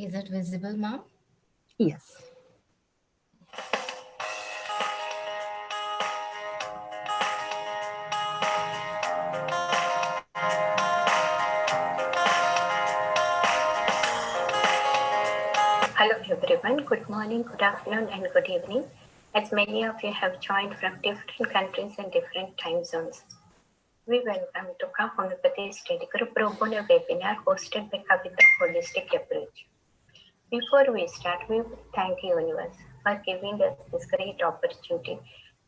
Is it visible, ma'am? Yes. Hello everyone, good morning, good afternoon and good evening. As many of you have joined from different countries and different time zones. We welcome to Ka Homeopathy Study Group Pro Bono webinar hosted by Kavita Holistic Approach. Before we start, we thank Universe for giving us this great opportunity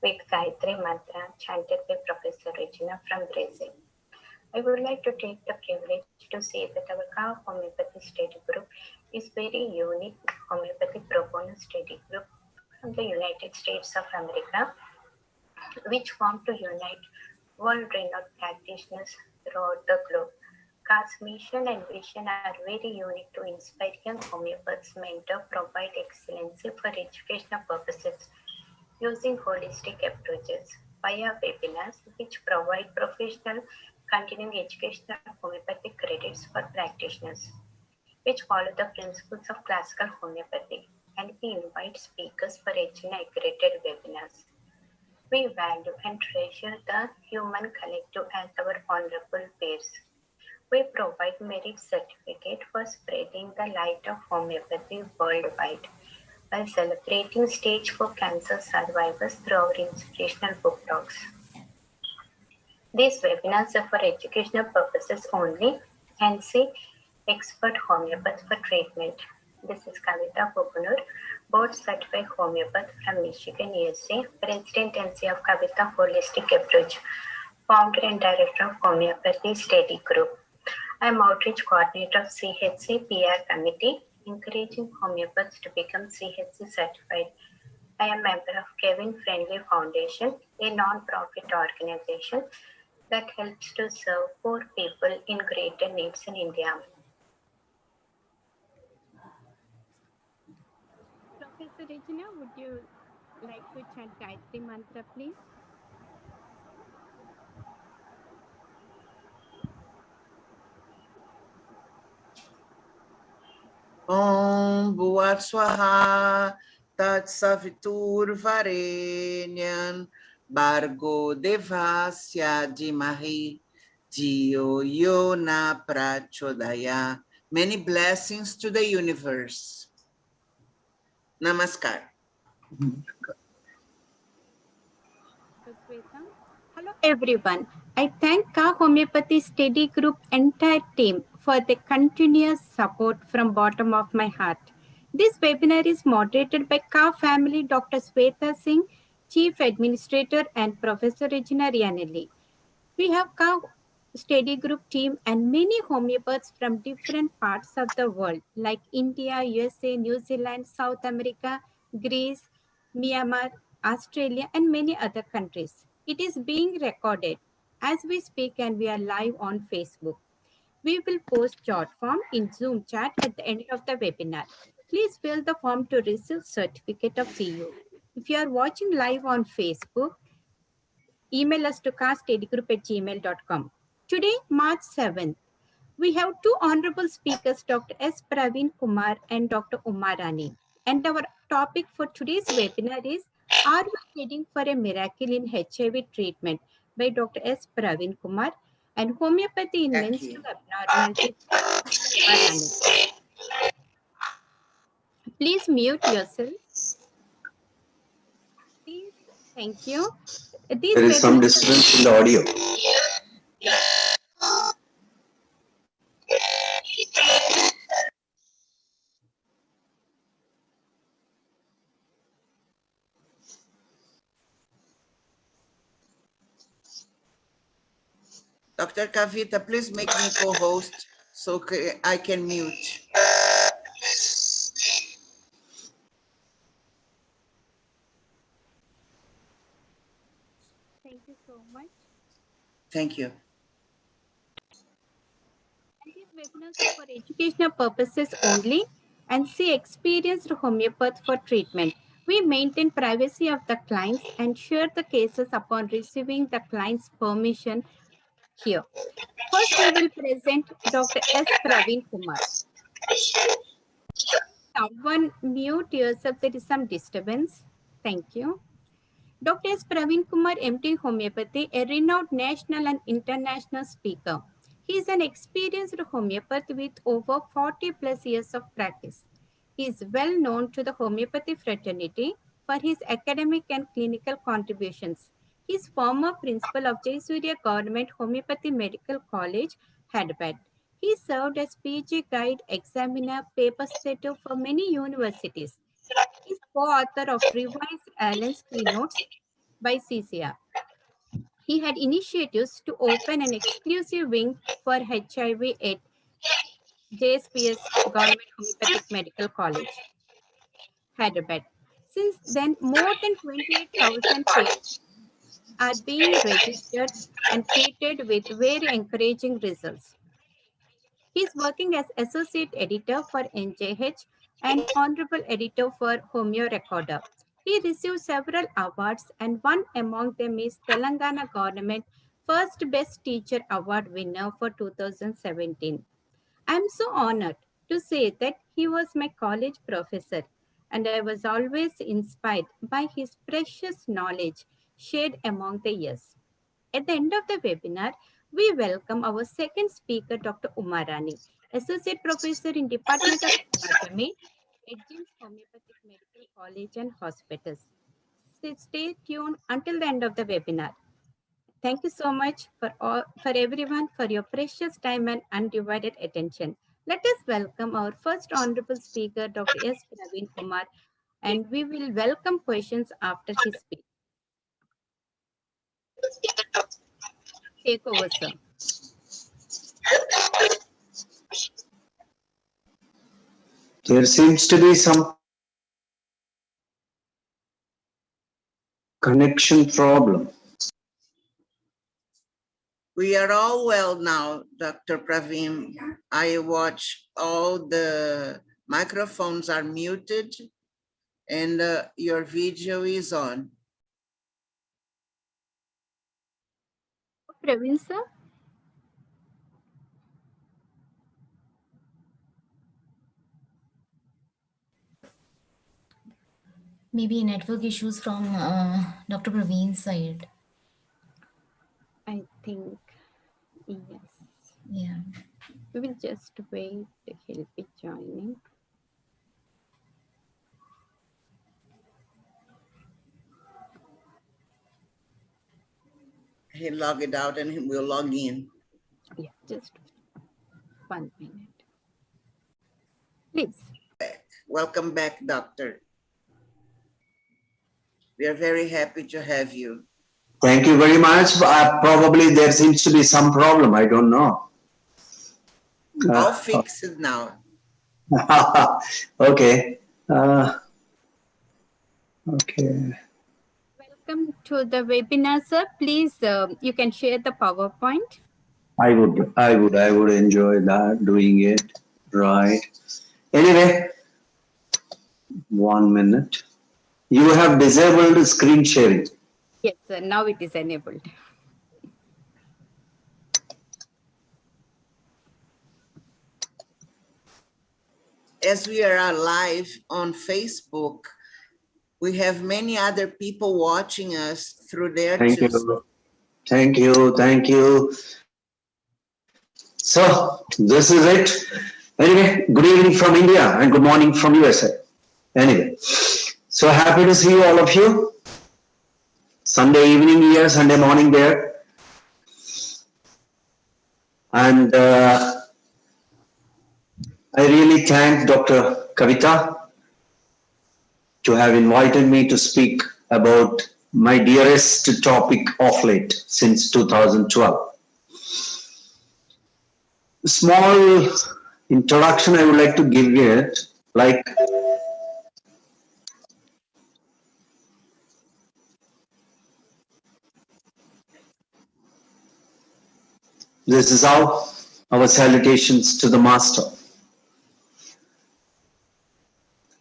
with Gayatri Mantra chanted by Professor Regina from Brazil. I would like to take the privilege to say that our Ka Homeopathy Study Group is very unique homeopathy pro bono study group from the United States of America, which formed to unite world-renowned practitioners throughout the globe. Ka's mission and vision are very unique to inspire young homeopaths, mentor, provide excellency for educational purposes using holistic approaches via webinars, which provide professional continuing educational homeopathic credits for practitioners, which follow the principles of classical homeopathy, and we invite speakers for accredited webinars. We value and treasure the human collective as our honorable peers. We provide merit certificate for spreading the light of homeopathy worldwide while celebrating stage 4 cancer survivors through our inspirational book talks. These webinars are for educational purposes only and see expert homeopath for treatment. This is Kavita Pokunur, board certified homeopath from Michigan, USA, president and CEO of Kavita Holistic Approach, founder and director of Homeopathy Study Group. I am outreach coordinator of CHC PR committee, encouraging homeopaths to become CHC certified. I am member of Kevin Friendly Foundation, a non-profit organization that helps to serve poor people in greater needs in India. Professor Regina, would you like to chant Gayatri Mantra, please? Om Bhuvat Swaha Tat Savitur Varenyan Bargo Devasya Dimahi Dio Yona Prachodaya. Many blessings to the universe. Namaskar. Hello everyone. I thank Ka Homeopathy Study Group entire team for the continuous support from bottom of my heart. This webinar is moderated by Ka family Dr. Sweta Singh, Chief Administrator and Professor Regina Rianelli. We have Ka Study Group team and many homeopaths from different parts of the world like India, USA, New Zealand, South America, Greece, Myanmar, Australia, and many other countries. It is being recorded as we speak and we are live on Facebook. We will post short form in Zoom chat at the end of the webinar. Please fill the form to receive certificate of CU. If you are watching live on Facebook, email us to castedgroup@gmail.com. Today, March 7th, we have two honorable speakers, Dr. S. Praveen Kumar and Dr. Uma Rani. And our topic for today's webinar is, Are We Heading for a Miracle in HIV Treatment by Dr. S. Praveen Kumar and Homeopathy in Menstrual Abnormalities by Dr. Uma Rani. Please mute yourself. Please, thank you. There is some disturbance in the audio. Dr. Kavita, please make me co-host so I can mute. Thank you so much. Thank you. These webinars are for educational purposes only and see experienced homeopath for treatment. We maintain privacy of the clients and share the cases upon receiving the client's permission here. First, we will present Dr. S. Praveen Kumar. Someone mute yourself, there is some disturbance. Thank you. Dr. S. Praveen Kumar, MD Homeopathy, a renowned national and international speaker. He is an experienced homeopath with over 40 plus years of practice. He is well known to the homeopathy fraternity for his academic and clinical contributions. He is former principal of Jayasuriya Government Homeopathy Medical College, Hyderabad. He served as PG guide, examiner, paper setter for many universities. He is co-author of Revised Allen's Keynotes by CCR. He had initiatives to open an exclusive wing for HIV at JSPS Government Homeopathic Medical College, Hyderabad. Since then, more than 28,000 patients are being registered and treated with very encouraging results. He is working as associate editor for NJH and honorable editor for Homeo Recorder. He received several awards, and one among them is Telangana Government First Best Teacher Award winner for 2017. I am so honored to say that he was my college professor, and I was always inspired by his precious knowledge shared among the years. At the end of the webinar, we welcome our second speaker, Dr. Umarani, Associate Professor in Department of Anatomy at James Homeopathic Medical College and Hospitals. Stay tuned until the end of the webinar. Thank you so much for everyone for your precious time and undivided attention. Let us welcome our first honorable speaker, Dr. S. Praveen Kumar, and we will welcome questions after his speech. Take over, sir. There seems to be some connection problem. We are all well now, Dr. Praveen. I watch all the microphones are muted and your video is on. Praveen, sir. Maybe network issues from Dr. Praveen's side. I think, yes. Yeah. We will just wait. He'll be joining. He'll log it out and we'll log in. Yeah, just 1 minute. Please. Welcome back, Doctor. We are very happy to have you. Thank you very much. Probably there seems to be some problem. I don't know. I'll fix it now. Okay. Okay. Welcome to the webinar, sir. Please, you can share the PowerPoint. I would enjoy that, doing it. Right. Anyway, 1 minute. You have disabled screen sharing. Yes, sir. Now it is enabled. As we are live on Facebook, we have many other people watching us through there Thank too. you. Thank you. Thank you. So this is it. Anyway, good evening from India and good morning from USA. Anyway, so happy to see all of you. Sunday evening here, Sunday morning there. And I really thank Dr. Kavita to have invited me to speak about my dearest topic of late since 2012. Small introduction I would like to give it, like this is how our salutations to the Master.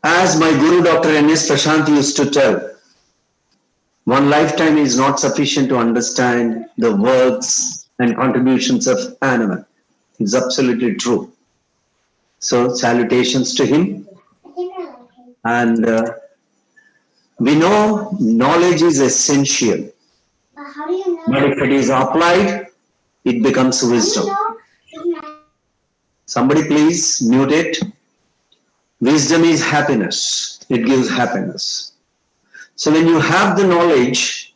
As my Guru Dr. N.S. Prashant used to tell, one lifetime is not sufficient to understand the works and contributions of animal. It's absolutely true. So salutations to him. And we know knowledge is essential. But if it is applied, it becomes wisdom. Somebody please mute it. Wisdom is happiness. It gives happiness. So when you have the knowledge,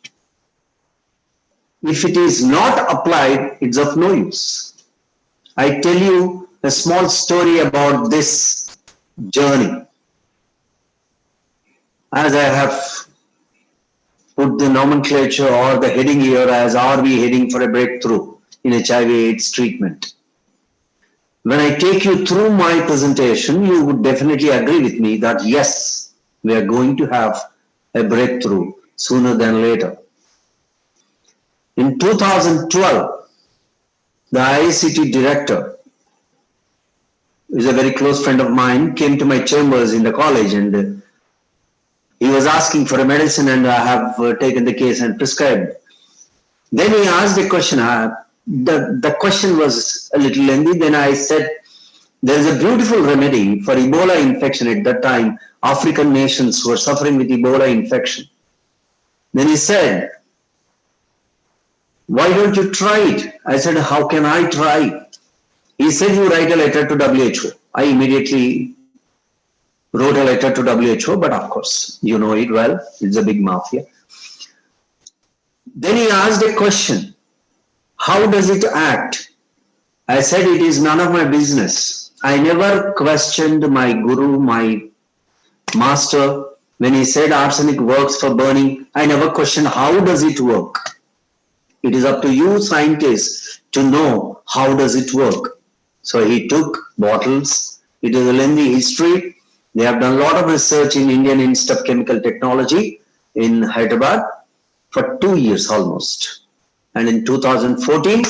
if it is not applied, it's of no use. I tell you a small story about this journey. As I have put the nomenclature or the heading here as are we heading for a breakthrough in HIV/AIDS treatment. When I take you through my presentation, you would definitely agree with me that yes, we are going to have a breakthrough sooner than later. In 2012, the ICT director, who is a very close friend of mine, came to my chambers in the college, and he was asking for a medicine, and I have taken the case and prescribed. Then he asked a question. The question was a little lengthy. Then I said, there is a beautiful remedy for Ebola infection. At that time, African nations were suffering with Ebola infection. Then he said, why don't you try it? I said, how can I try? He said, you write a letter to WHO. I immediately wrote a letter to WHO, but of course, you know it well. It's a big mafia. Then he asked a question. How does it act? I said, it is none of my business. I never questioned my guru, my master. When he said arsenic works for burning, I never questioned how does it work. It is up to you scientists to know how does it work. So he took bottles. It is a lengthy history. They have done a lot of research in Indian Institute of Chemical Technology in Hyderabad for 2 years almost. And in 2014,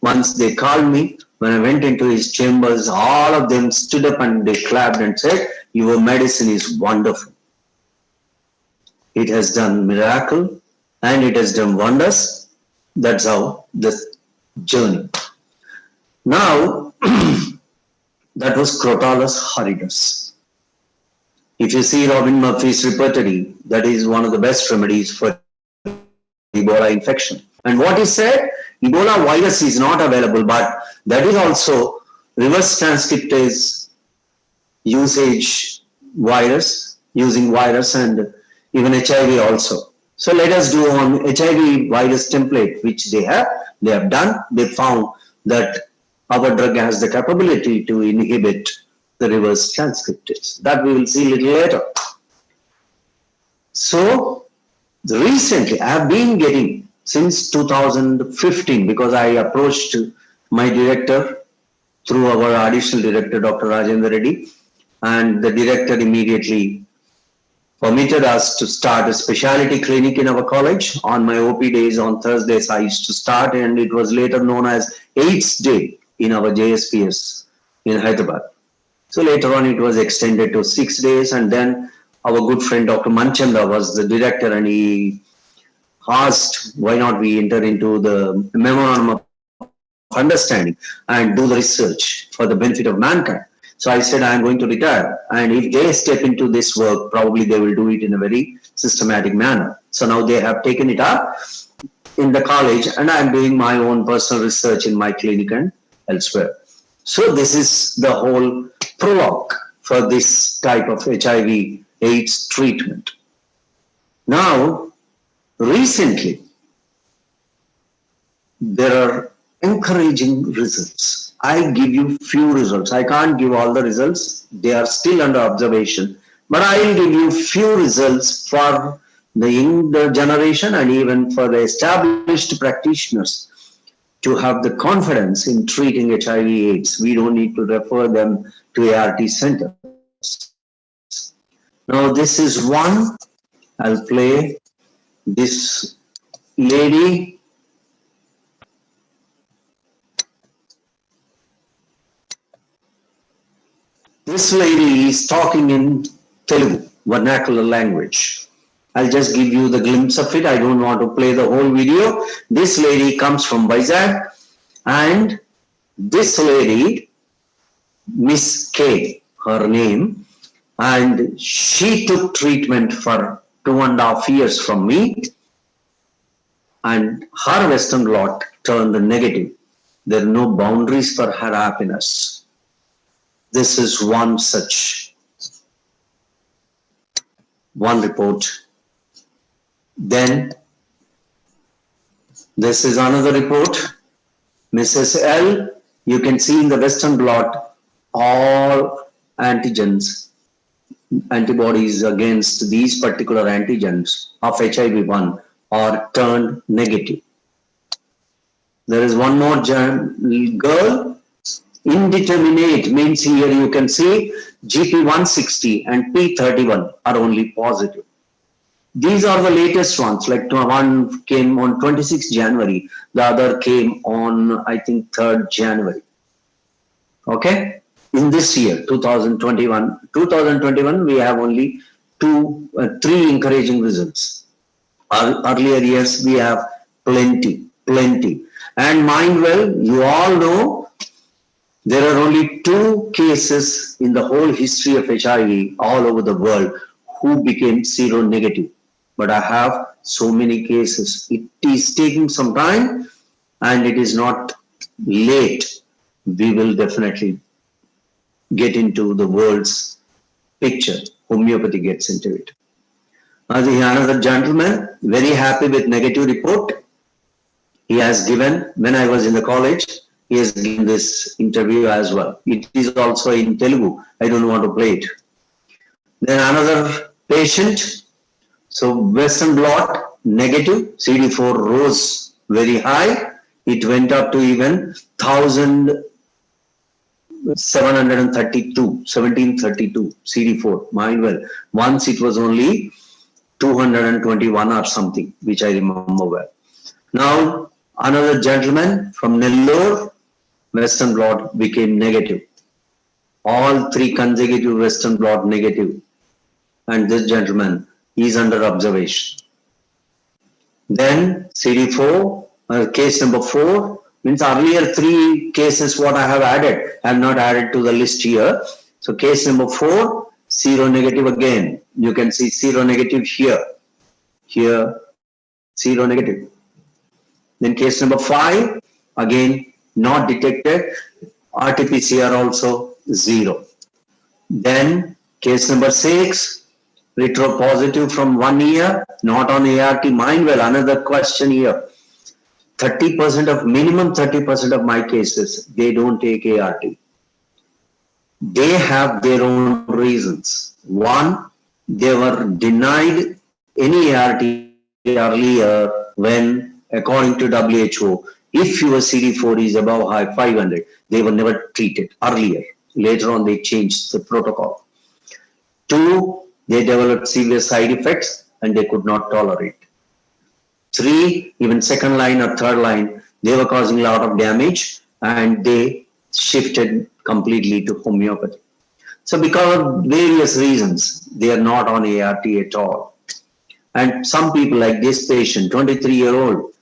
once they called me, when I went into his chambers, all of them stood up and they clapped and said, your medicine is wonderful. It has done miracle and it has done wonders. That's how this journey. Now, that was Crotalus horridus. If you see Robin Murphy's repertory, that is one of the best remedies for Ebola infection. And what he said, Ebola virus is not available, but that is also reverse transcriptase usage virus, using virus and even HIV also. So let us do on HIV virus template, which they have done. They found that our drug has the capability to inhibit the reverse transcriptase. That we will see a little later. So recently I have been getting since 2015, because I approached my director through our additional director, Dr. Rajendra Reddy, and the director immediately permitted us to start a specialty clinic in our college. On my OP days, on Thursdays, I used to start, and it was later known as AIDS Day in our JSPS in Hyderabad. So later on, it was extended to 6 days, and then our good friend Dr. Manchanda was the director, and he asked why not we enter into the memorandum of understanding and do the research for the benefit of mankind. So I said, I am going to retire, and if they step into this work, probably they will do it in a very systematic manner. So now they have taken it up in the college, and I am doing my own personal research in my clinic and elsewhere. So this is the whole prologue for this type of HIV/AIDS treatment. Now, recently, there are encouraging results. I give you few results. I can't give all the results. They are still under observation. But I will give you few results for the younger generation and even for the established practitioners to have the confidence in treating HIV/AIDS. We don't need to refer them to ART centers. Now, this is one. I'll play this lady. This lady is talking in Telugu, vernacular language. I'll just give you the glimpse of it. I don't want to play the whole video. This lady comes from Vizag, and this lady Miss K, her name, and she took treatment for 2.5 years from me, and her Western blot turned negative. There are no boundaries for her happiness. This is one such, one report. Then this is another report. Mrs. L, you can see in the Western blot all antigens, antibodies against these particular antigens of HIV-1 are turned negative. There is one more girl, indeterminate, means here you can see GP160 and P31 are only positive. These are the latest ones, like one came on 26th January, the other came on, I think, 3rd January. Okay? In this year, 2021, we have only 3 encouraging results. Earlier years, we have plenty. And mind well, you all know, there are only 2 cases in the whole history of HIV all over the world who became seronegative. But I have so many cases. It is taking some time and it is not late. We will definitely get into the world's picture. Homeopathy gets into it. Another gentleman, very happy with negative report. He has given, when I was in the college, he has given this interview as well. It is also in Telugu. I don't want to play it. Then another patient. So Western blot negative, CD4 rose very high. It went up to even 1732 CD4. Mind well, once it was only 221 or something, which I remember well. Now another gentleman from Nellore, Western blot became negative. All 3 consecutive Western blot negative. And this gentleman is under observation. Then CD4, case number 4, means earlier 3 cases what I have added, I have not added to the list here. So case number 4, seronegative again. You can see seronegative here, seronegative. Then case number 5, again not detected, RT-PCR also 0. Then case number 6, retropositive from 1 year, not on ART. Mind well, another question here. minimum 30% of my cases, they don't take ART. They have their own reasons. One, they were denied any ART earlier when, according to WHO, if your CD4 is above 500, they were never treated earlier. Later on, they changed the protocol. 2, they developed severe side effects and they could not tolerate. 3, even 2nd line or 3rd line, they were causing a lot of damage and they shifted completely to homeopathy. So because of various reasons, they are not on ART at all. And some people like this patient, 23-year-old,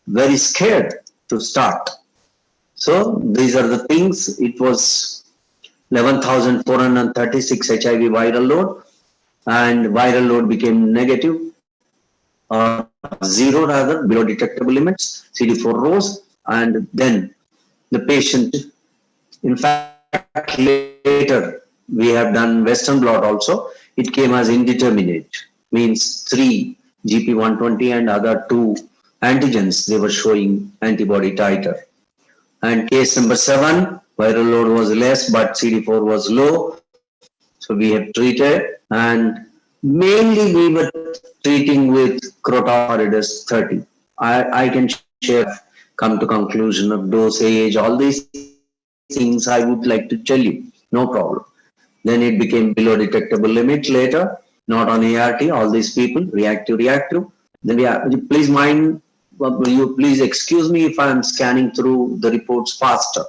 very scared to start. So these are the things. It was 11,436 HIV viral load, and viral load became negative, 0 rather, below detectable limits, CD4 rose, and then the patient, in fact, later we have done Western blot also, it came as indeterminate, means 3 GP120 and other 2 antigens, they were showing antibody titer. And case number 7, viral load was less, but CD4 was low. So we have treated, and mainly we were treating with Crotaridis 30. I can share, come to conclusion of dosage, all these things I would like to tell you, no problem. Then it became below detectable limit later, not on ART, all these people, reactive. Then please mind, you please excuse me if I am scanning through the reports faster.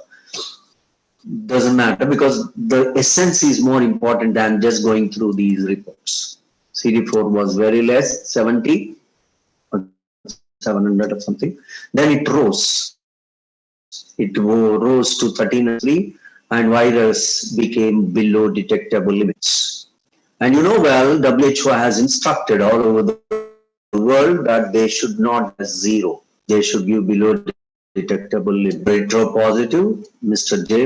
Doesn't matter, because the essence is more important than just going through these reports. CD4 was very less, 70 or 700 or something. Then it rose. It rose to 13.3, and virus became below detectable limits. And you know well, WHO has instructed all over the world that they should not be zero. They should be below detectable limit. Retro positive, Mr. J,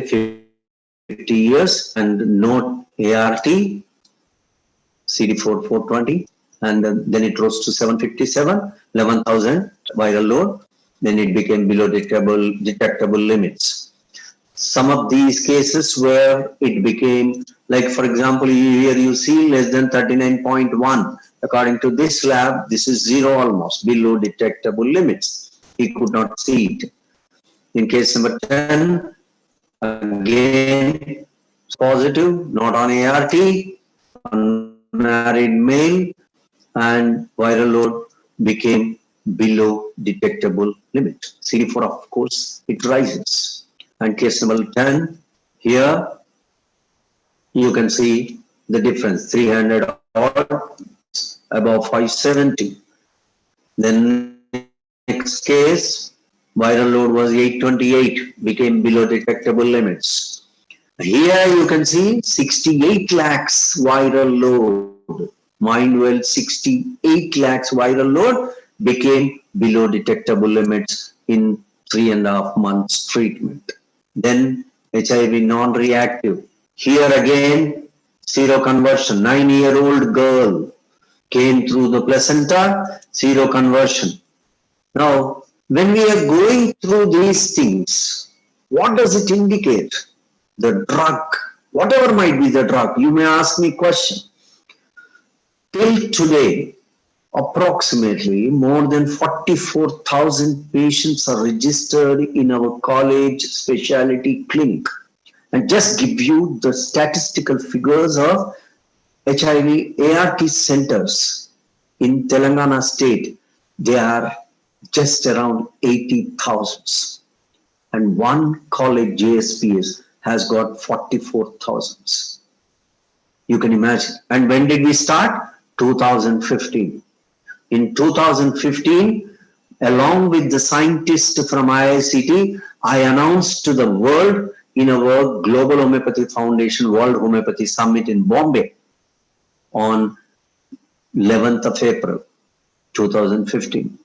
50 years, and note ART, CD4 420, and then it rose to 757, 11,000 viral load. Then it became below detectable limits. Some of these cases where it became, like for example, here you see less than 39.1. According to this lab, this is zero almost, below detectable limits. He could not see it. In case number 10, again, positive, not on ART, unmarried male, and viral load became below detectable limit. CD4, of course, it rises. And case number 10, here you can see the difference, 300 or above 570. Then next case, viral load was 828, became below detectable limits. Here you can see 68 lakhs viral load. Mind well, 68 lakhs viral load became below detectable limits in 3.5 months treatment. Then HIV non-reactive. Here again, seroconversion, 9-year-old girl came through the placenta, seroconversion. Now, when we are going through these things, what does it indicate? The drug, whatever might be the drug, you may ask me a question. Till today, approximately more than 44,000 patients are registered in our college specialty clinic. And just give you the statistical figures of HIV ART centers in Telangana state. They are just around 80,000. And one college, JSPS, has got 44,000. You can imagine. And when did we start? 2015. In 2015, along with the scientists from IICT, I announced to the world in our Global Homeopathy Foundation World Homeopathy Summit in Bombay on 11th of April, 2015.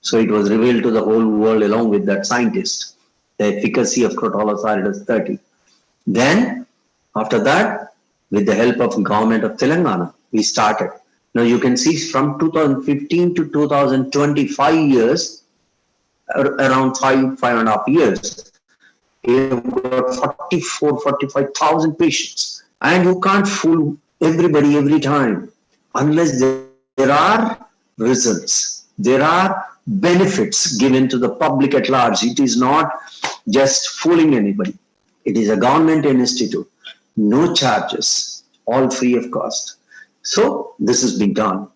So it was revealed to the whole world along with that scientist, the efficacy of Crotalus aridus 30. Then, after that, with the help of government of Telangana, we started. Now you can see from 2015 to 2025 years, around 5.5 years, you've got 45,000 patients. And you can't fool everybody every time unless there are results. There are benefits given to the public at large. It is not just fooling anybody. It is a government institute, no charges, all free of cost. So this has been done.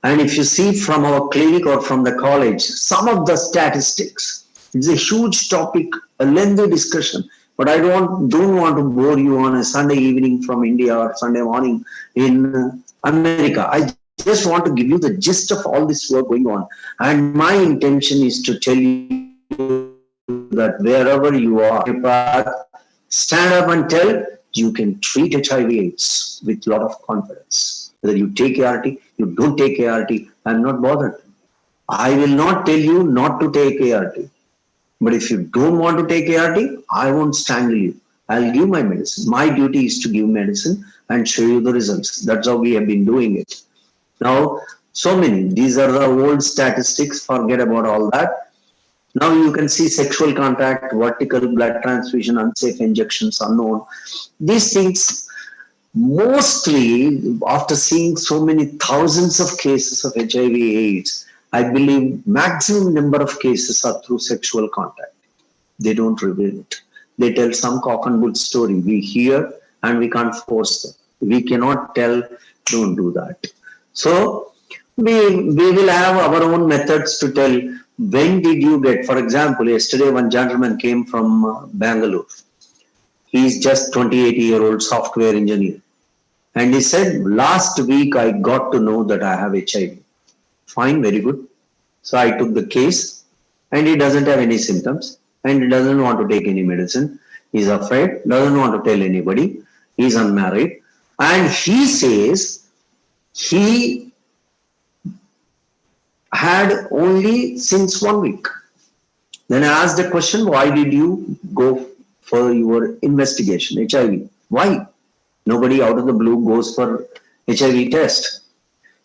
And if you see from our clinic or from the college, some of the statistics, it's a huge topic, a lengthy discussion, but I don't want to bore you on a Sunday evening from India or Sunday morning in America. I just want to give you the gist of all this work going on. And my intention is to tell you that wherever you are, stand up and tell you can treat HIV/AIDS with a lot of confidence. Whether you take ART, you don't take ART, I'm not bothered. I will not tell you not to take ART. But if you don't want to take ART, I won't strangle you. I'll give my medicine. My duty is to give medicine and show you the results. That's how we have been doing it. Now, so many. These are the old statistics. Forget about all that. Now you can see sexual contact, vertical blood transfusion, unsafe injections, unknown. These things, mostly after seeing so many thousands of cases of HIV/AIDS, I believe maximum number of cases are through sexual contact. They don't reveal it. They tell some cock and bull story. We hear and we can't force them. We cannot tell, don't do that. So we will have our own methods to tell when did you get, for example, yesterday one gentleman came from Bangalore. He's just 28-year-old software engineer. And he said, last week I got to know that I have HIV. Fine, very good. So I took the case and he doesn't have any symptoms and he doesn't want to take any medicine. He's afraid, doesn't want to tell anybody. He's unmarried. And he says he had only since 1 week. Then I asked the question, why did you go for your investigation, HIV? Why? Nobody out of the blue goes for HIV test.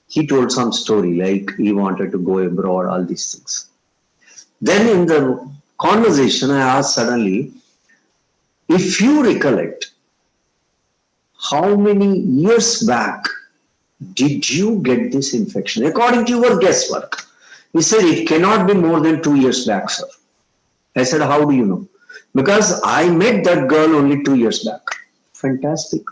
He told some story like he wanted to go abroad, all these things. Then in the conversation, I asked suddenly, if you recollect, how many years back did you get this infection? According to your guesswork. He said, it cannot be more than 2 years back, sir. I said, how do you know? Because I met that girl only 2 years back. Fantastic.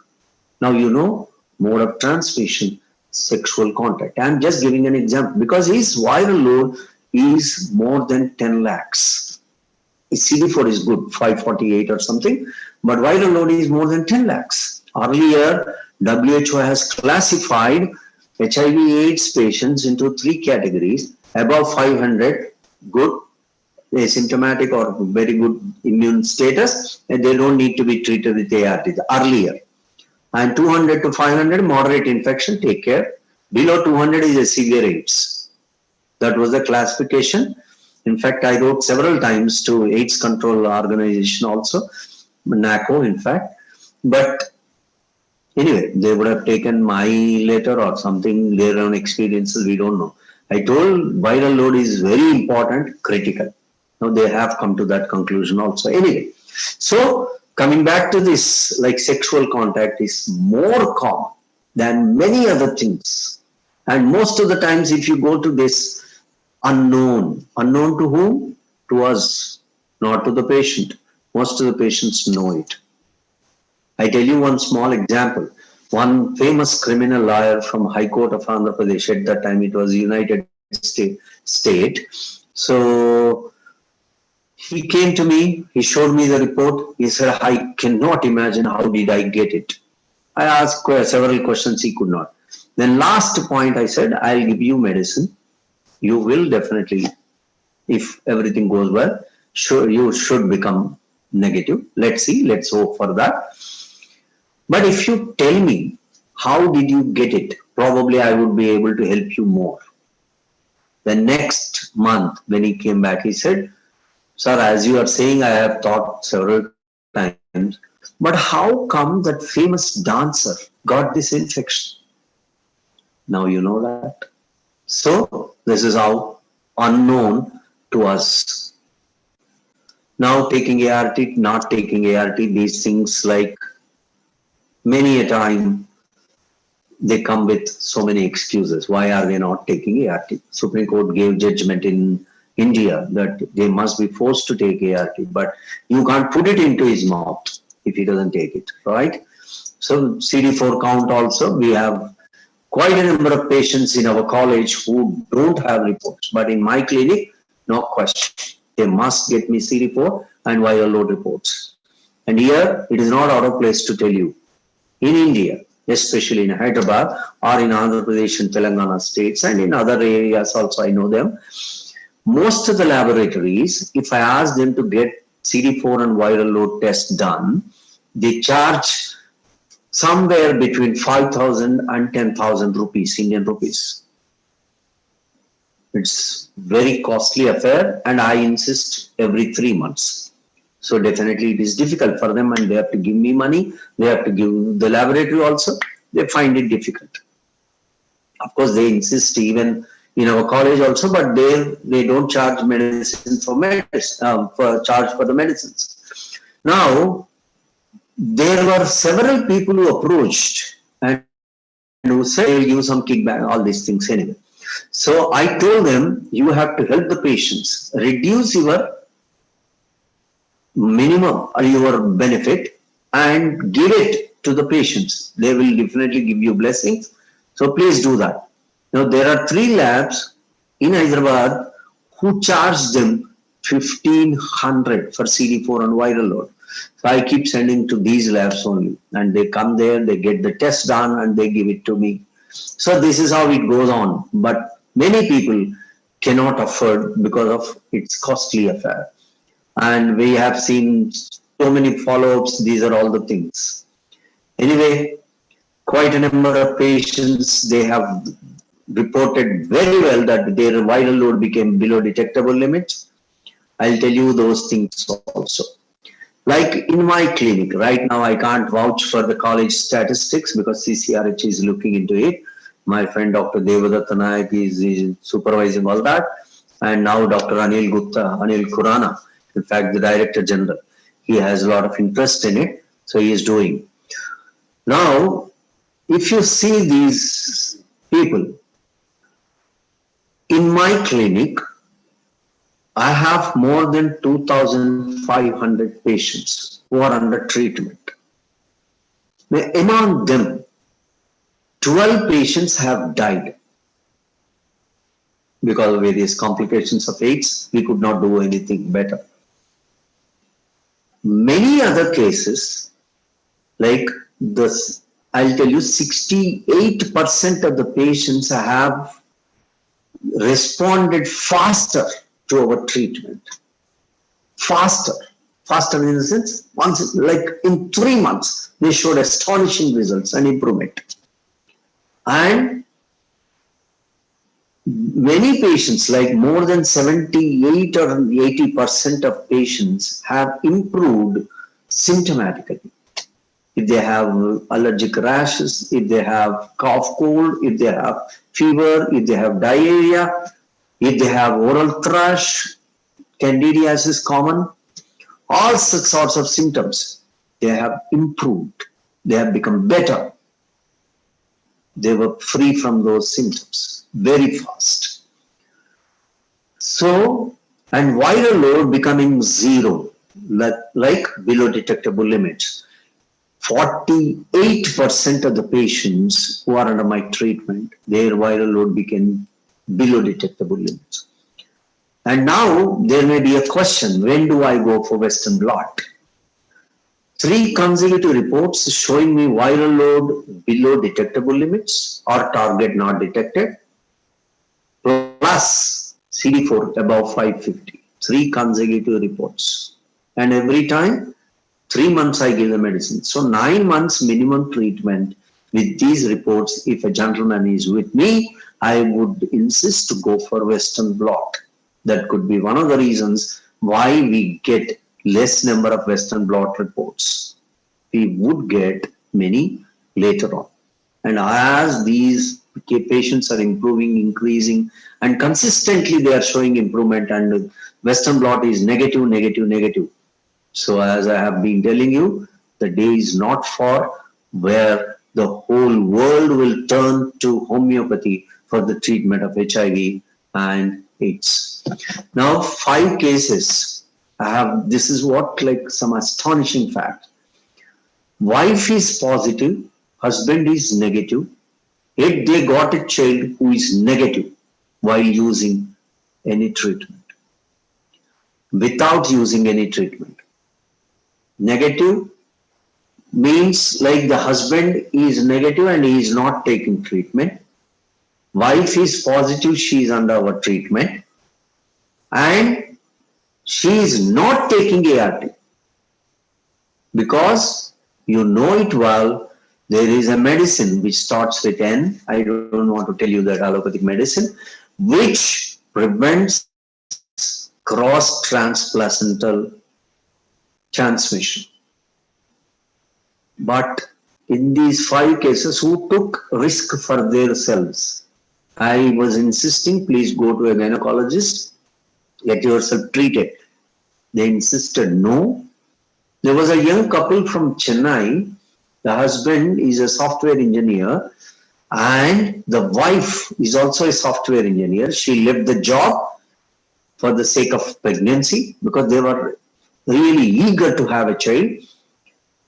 Now you know mode of transmission, sexual contact. I'm just giving an example because his viral load is more than 10 lakhs. His CD4 is good, 548 or something, but viral load is more than 10 lakhs. Earlier, WHO has classified HIV/AIDS patients into 3 categories: above 500, good, asymptomatic or very good immune status, and they don't need to be treated with ART earlier. And 200 to 500, moderate infection, take care. Below 200 is a severe AIDS. That was the classification. In fact, I wrote several times to AIDS Control Organization also, NACO in fact. But anyway, they would have taken my letter or something, their own experiences, we don't know. I told viral load is very important, critical. Now they have come to that conclusion also. Anyway, so coming back to this, like sexual contact is more common than many other things. And most of the times if you go to this unknown to whom? To us, not to the patient. Most of the patients know it. I tell you one small example. One famous criminal lawyer from High Court of Andhra Pradesh, at that time it was United State. So he came to me, he showed me the report. He said, I cannot imagine how did I get it. I asked several questions, he could not. Then last point I said, I'll give you medicine. You will definitely, if everything goes well, sure, you should become negative. Let's see, let's hope for that. But if you tell me, how did you get it? Probably I would be able to help you more. The next month when he came back, he said, sir, as you are saying, I have thought several times, but how come that famous dancer got this infection? Now you know that. So this is how unknown to us. Now taking ART, not taking ART, these things like many a time they come with so many excuses. Why are they not taking ART? Supreme Court gave judgment in India that they must be forced to take ART, but you can't put it into his mouth if he doesn't take it, right? So CD4 count also, we have quite a number of patients in our college who don't have reports, but in my clinic, no question. They must get me CD4 and viral load reports. And here, it is not out of place to tell you, in India, especially in Hyderabad or in Andhra Pradesh and Telangana states and in other areas also, I know them. Most of the laboratories, if I ask them to get CD4 and viral load tests done, they charge somewhere between 5,000 and 10,000 rupees, Indian rupees. It's very costly affair, and I insist every 3 months. So definitely it is difficult for them, and they have to give me money. They have to give the laboratory also. They find it difficult. Of course, they insist even in our college also, but they don't charge medicine for charge for the medicines. Now, there were several people who approached and who said they'll give some kickback, all these things anyway. So I told them, you have to help the patients, reduce your minimum or your benefit and give it to the patients. They will definitely give you blessings. So please do that. Now there are 3 labs in Hyderabad who charge them 1,500 for CD4 and viral load. So I keep sending to these labs only, and they come there, they get the test done and they give it to me. So this is how it goes on. But many people cannot afford because of its costly affair. And we have seen many follow-ups. These are all the things. Anyway, quite a number of patients, they have reported very well that their viral load became below detectable limits. I'll tell you those things also. Like in my clinic, right now I can't vouch for the college statistics because CCRH is looking into it. My friend Dr. Devadatta Nayak is supervising all that. And now Dr. Anil Khurana, in fact, the Director General, he has a lot of interest in it. So he is doing. Now, if you see these people, in my clinic, I have more than 2,500 patients who are under treatment. Among them, 12 patients have died because of various complications of AIDS. We could not do anything better. Many other cases, like this, I'll tell you, 68% of the patients have responded faster to our treatment. Faster in the sense, once, like in 3 months, they showed astonishing results and improvement. And many patients, like more than 78 or 80% of patients have improved symptomatically. If they have allergic rashes, if they have cough, cold, if they have fever, if they have diarrhea, if they have oral thrush, candidiasis common, all such sorts of symptoms, they have improved. They have become better. They were free from those symptoms very fast. So, and viral load becoming zero, like below detectable limits. 48% of the patients who are under my treatment, their viral load became below detectable limits. And now there may be a question, when do I go for Western blot? 3 consecutive reports showing me viral load below detectable limits or target not detected, plus CD4 above 550. 3 consecutive reports. And every time, 3 months I give the medicine. So 9 months minimum treatment with these reports. If a gentleman is with me, I would insist to go for Western blot. That could be one of the reasons why we get less number of Western blot reports. We would get many later on. And as these patients are improving, increasing, and consistently they are showing improvement, and Western blot is negative, negative, negative. So as I have been telling you, the day is not far where the whole world will turn to homeopathy for the treatment of HIV and AIDS. Now, 5 cases. This is what, like some astonishing fact. Wife is positive, husband is negative. Yet they got a child who is negative while using any treatment. Without using any treatment. Negative means like the husband is negative and he is not taking treatment. Wife is positive, she is under our treatment. And she is not taking ART. Because you know it well, there is a medicine which starts with N. I don't want to tell you that allopathic medicine, which prevents cross-transplacental transmission. But in these 5 cases, who took risk for their selves? I was insisting, please go to a gynecologist, get yourself treated. They insisted no. There was a young couple from Chennai. The husband is a software engineer and the wife is also a software engineer. She left the job for the sake of pregnancy because they were really eager to have a child.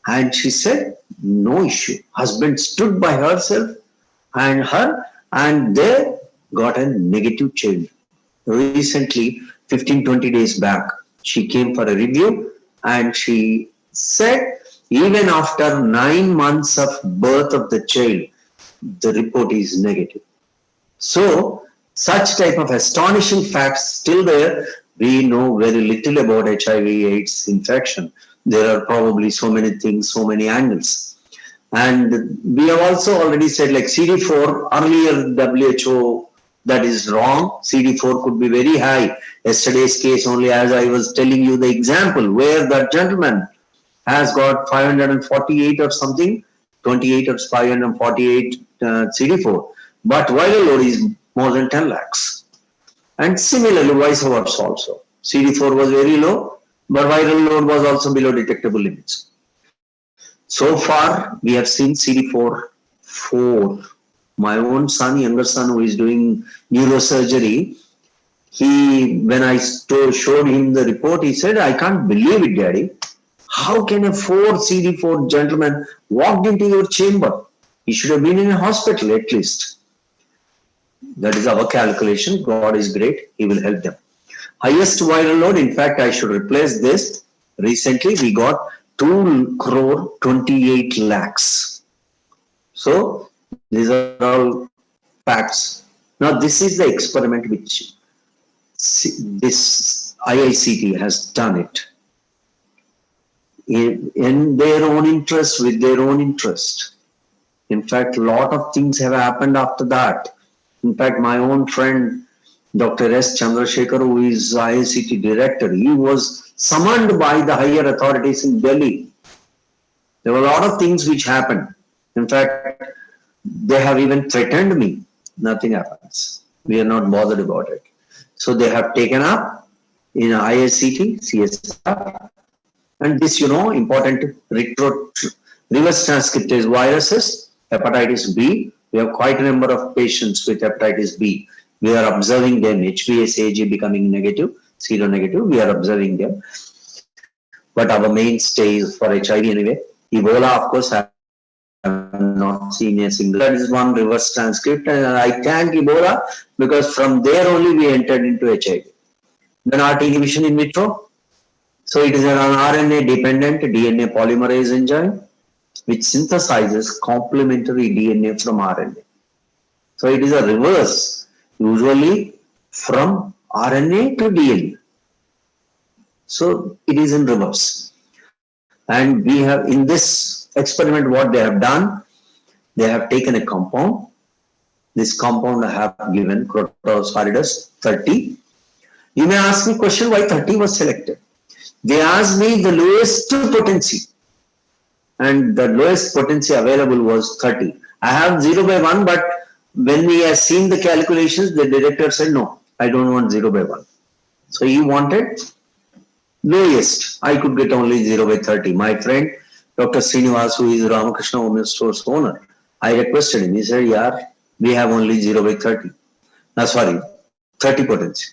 And she said, no issue. Husband stood by herself and her, and they got a negative child. Recently, 15-20 days back, she came for a review and she said, even after 9 months of birth of the child, the report is negative. So, such type of astonishing facts still there. We know very little about HIV/AIDS infection. There are probably so many things, so many angles. And we have also already said, like CD4, earlier WHO, that is wrong. CD4 could be very high. Yesterday's case only, as I was telling you the example, where that gentleman has got 548 or something, 28 or 548 CD4, but viral load is more than 10 lakhs. And similarly, vice versa also. CD4 was very low, but viral load was also below detectable limits. So far, we have seen CD4 4. My own son, younger son, who is doing neurosurgery, when I showed him the report, he said, "I can't believe it, Daddy. How can a 4 CD4 gentleman walked into your chamber? He should have been in a hospital at least." That is our calculation. God is great. He will help them. Highest viral load, in fact, I should replace this. Recently, we got 2 crore 28 lakhs. So, these are all facts. Now, this is the experiment which this IICT has done it. In their own interest, with their own interest. In fact, a lot of things have happened after that. In fact, my own friend, Dr. S. Chandrasekhar, who is IICT director, he was summoned by the higher authorities in Delhi. There were a lot of things which happened. In fact, they have even threatened me. Nothing happens. We are not bothered about it. So they have taken up in IICT, CSR, and this, important reverse transcriptase viruses, hepatitis B. We have quite a number of patients with hepatitis B. We are observing them, HBsAg becoming negative, seronegative. We are observing them. But our mainstay is for HIV anyway. Ebola, of course, I have not seen a single. That is one reverse transcript. And I thank Ebola because from there only we entered into HIV. Then RT inhibition in vitro. So it is an RNA-dependent DNA polymerase enzyme which synthesizes complementary DNA from RNA. So it is a reverse, usually from RNA to DNA. So it is in reverse. And we have, in this experiment, what they have done, they have taken a compound. This compound I have given, Crotalus horridus 30. You may ask me a question, why 30 was selected? They asked me the lowest potency, and the lowest potency available was 30. I have 0/1, but when we have seen the calculations, the director said, no, I don't want 0/1. So he wanted lowest. I could get only 0/30. My friend, Dr. Srinivas, who is Ramakrishna Women's Stores owner, I requested him. He said, yeah, we have only 0/30. 30 potency.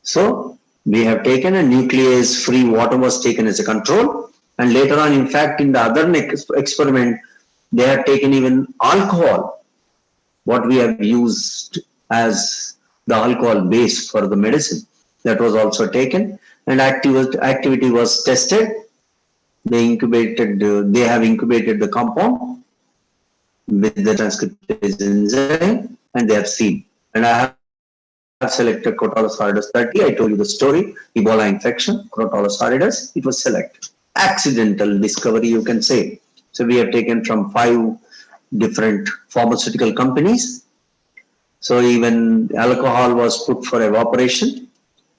So we have taken a nuclease-free water was taken as a control. And later on, in fact, in the other experiment, they have taken even alcohol, what we have used as the alcohol base for the medicine. That was also taken, and activity was tested. They have incubated the compound with the transcriptase enzyme, and they have seen. And I have selected Crotalus horridus 30. I told you the story. Ebola infection, Crotalus horridus, it was selected. Accidental discovery, you can say. So we have taken from 5 different pharmaceutical companies. So even alcohol was put for evaporation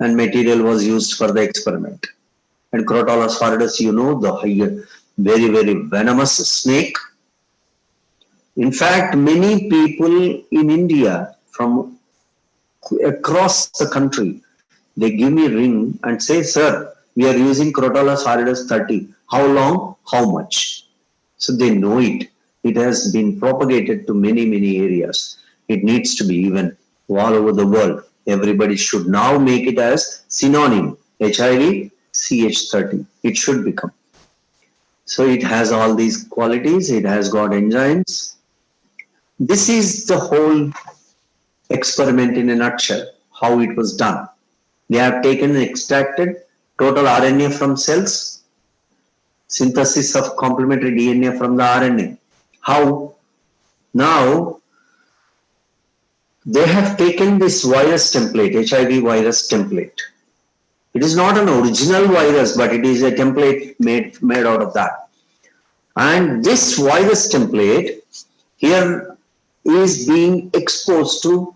and material was used for the experiment. And Crotalus horridus, the very, very venomous snake. In fact, many people in India from across the country, they give me a ring and say, sir, we are using Crotalus horridus 30. How long? How much? So they know it. It has been propagated to many, many areas. It needs to be even all over the world. Everybody should now make it as synonym. HIV, CH30. It should become. So it has all these qualities. It has got enzymes. This is the whole experiment in a nutshell, how it was done. They have taken and extracted total RNA from cells, synthesis of complementary DNA from the RNA. How? Now, they have taken this virus template, HIV virus template, It is not an original virus, but it is a template made out of that. And this virus template here is being exposed to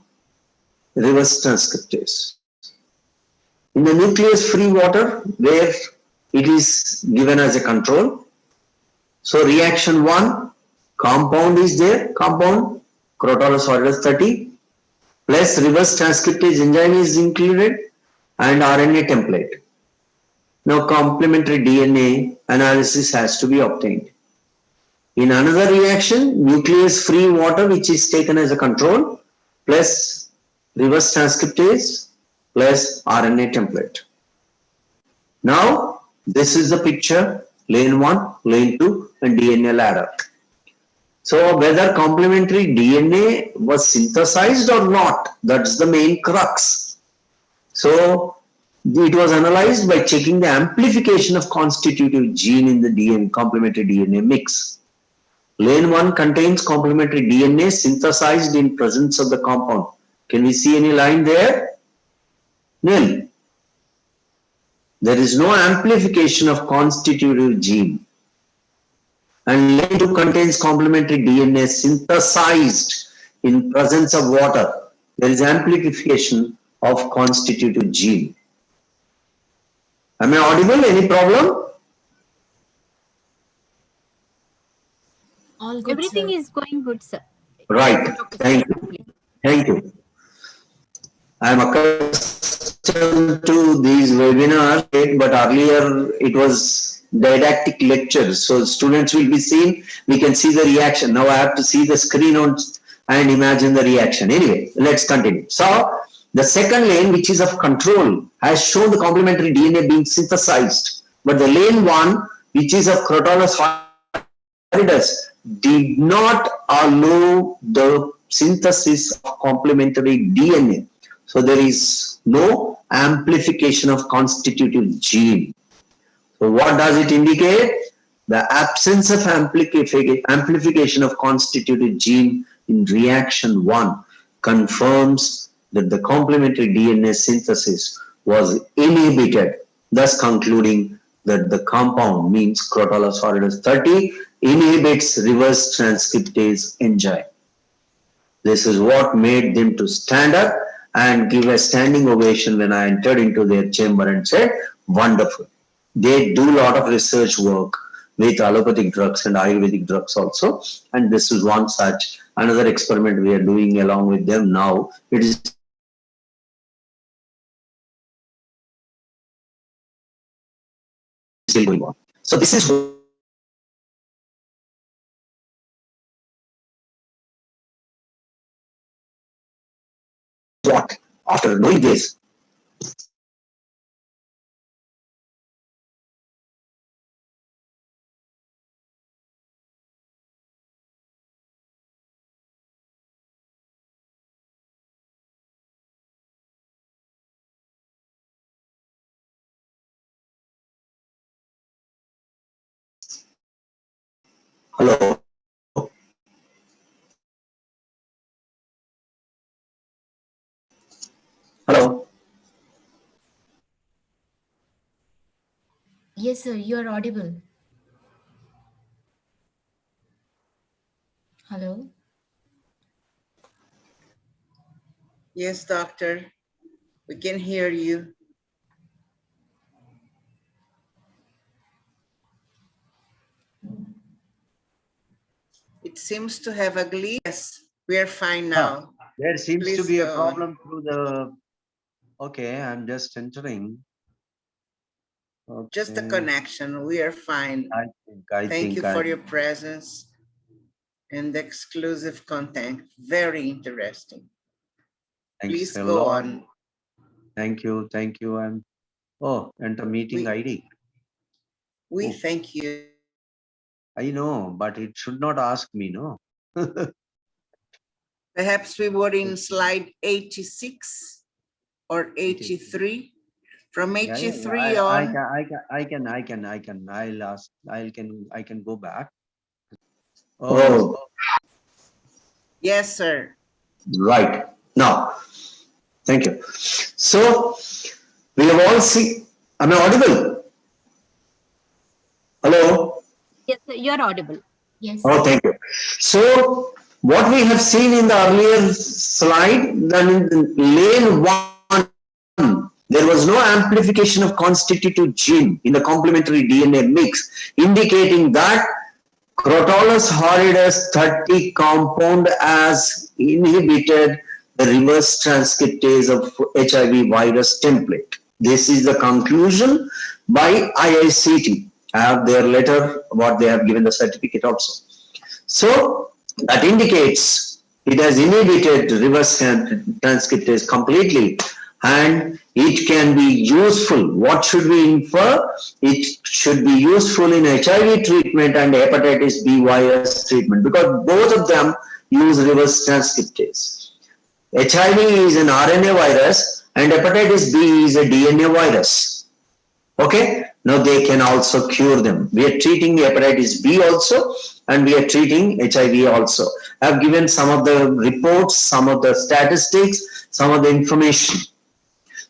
reverse transcriptase. In the nucleus-free water, where it is given as a control. So reaction 1, compound is there, compound Crotalus aureus 30, plus reverse transcriptase enzyme is included and RNA template. Now complementary DNA analysis has to be obtained. In another reaction, nucleus-free water which is taken as a control, plus reverse transcriptase, plus RNA template. Now, this is the picture, lane 1, lane 2 and DNA ladder. So, whether complementary DNA was synthesized or not, that's the main crux. So, it was analyzed by checking the amplification of constitutive gene in the DNA, complementary DNA mix. Lane 1 contains complementary DNA synthesized in presence of the compound. Can we see any line there? Nil. There is no amplification of constitutive gene. And lane 2 contains complementary DNA synthesized in presence of water. There is amplification of constitutive gene. Am I audible? Any problem? All good, Everything sir. is going good, sir. Right. Thank you. Thank you. I am accustomed to these webinars, but earlier it was didactic lectures. So students will be seen, we can see the reaction. Now I have to see the screen and imagine the reaction. Anyway, let's continue. So the second lane, which is of control, has shown the complementary DNA being synthesized. But the lane 1, which is of Crotalus aureus, did not allow the synthesis of complementary DNA. So there is no amplification of constitutive gene. So what does it indicate? The absence of amplification of constitutive gene in reaction 1 confirms that the complementary DNA synthesis was inhibited, thus concluding that the compound, means Crotalus aureus 30, inhibits reverse transcriptase enzyme. This is what made them to stand up and give a standing ovation when I entered into their chamber and said, wonderful. They do a lot of research work with allopathic drugs and Ayurvedic drugs also. And this is one such, another experiment we are doing along with them now. It is still going on. So this is what, after knowing this, hello. Hello. Yes, sir, you are audible. Hello. Yes, doctor, we can hear you. It seems to have a glitch. Yes, we are fine now. There seems Please to be a go on. problem through the. Okay, I'm just entering. Okay. Just the connection. We are fine. Thank you for your presence and the exclusive content. Very interesting. Please go on. Thank you. Thank you. And enter meeting ID. We thank you. I know, but it should not ask me, no? Perhaps we were in slide 86 or 83. From 83 on. I can go back. Yes, sir. Right. Now, thank you. So we have all seen Am I audible? Hello? Yes, sir, you're audible. Yes. Oh, thank you. So, what we have seen in the earlier slide, then in lane 1, there was no amplification of constitutive gene in the complementary DNA mix, indicating that Crotalus horridus 30 compound has inhibited the reverse transcriptase of HIV virus template. This is the conclusion by IICT. I have their letter, what they have given the certificate also. So that indicates it has inhibited reverse transcriptase completely, and it can be useful. What should we infer? It should be useful in HIV treatment and hepatitis B virus treatment, because both of them use reverse transcriptase. HIV is an RNA virus and hepatitis B is a DNA virus. Okay? Now they can also cure them. We are treating hepatitis B also, and we are treating HIV also. I have given some of the reports, some of the statistics, some of the information.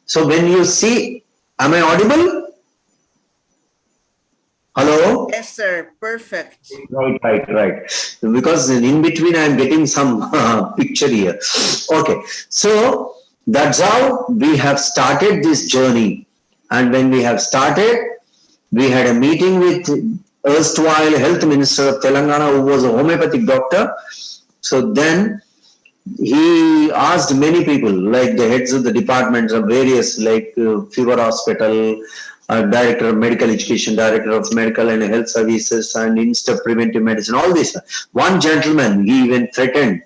So when you see, am I audible? Hello? Yes, sir. Perfect. Right. Because in between I am getting some picture here. Okay. So that's how we have started this journey. And when we have started, we had a meeting with erstwhile Health Minister of Telangana, who was a homeopathic doctor. So then he asked many people, like the heads of the departments of various, like Fever Hospital, Director of Medical Education, Director of Medical and Health Services, and Institute of Preventive Medicine, all this. One gentleman, he even threatened,